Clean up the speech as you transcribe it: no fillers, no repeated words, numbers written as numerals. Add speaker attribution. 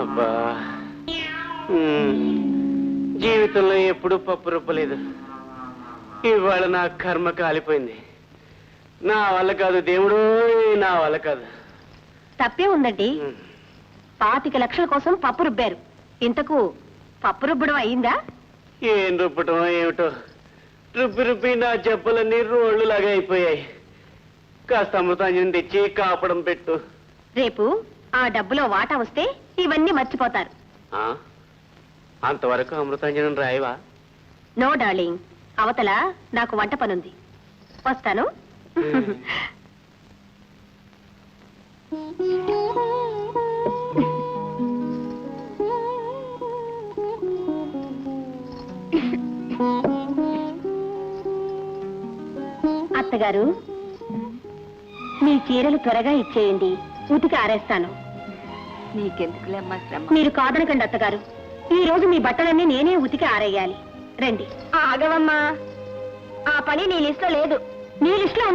Speaker 1: అబ్బా జీవితంలో ఎప్పుడూ పప్పు రుబ్బలేదు. ఇవాళ నా కర్మ కాలిపోయింది. నా వల్ల కాదు దేవుడు, నా వల్ల కాదు.
Speaker 2: తప్పే ఉందండి. 25 లక్షల కోసం పప్పు రుబ్బారు. ఇంతకు పప్పు రుబ్బడం అయిందా?
Speaker 1: ఏం రుబ్బటం ఏమిటో, రుబ్బి రుబ్బి నా జబ్బలన్నీ రోళ్లు లాగా అయిపోయాయి. కాస్త అమృతాంజనం తెచ్చి కాపడం పెట్టు.
Speaker 2: రేపు ఆ డబ్బులో వాటా వస్తే ఇవన్నీ మర్చిపోతారు.
Speaker 1: అంతవరకు అమృతాంజనం రాయవా?
Speaker 2: నో డార్లింగ్, అవతల నాకు వంట పనుంది. వస్తాను. అత్తగారు, మీ చీరలు త్వరగా ఇచ్చేయండి, ఉతికి ఆరేస్తాను.
Speaker 3: నీకెందుకులేమ్మా శ్రమ.
Speaker 2: మీరు కాదనకండి అత్తగారు, ఈ రోజు మీ బట్టలన్నీ నేనే ఉతికి ఆరేయాలి. రండి. ఆగవమ్మా, ఆ పని నీ లిస్టులో లేదు. నీ లిస్టులో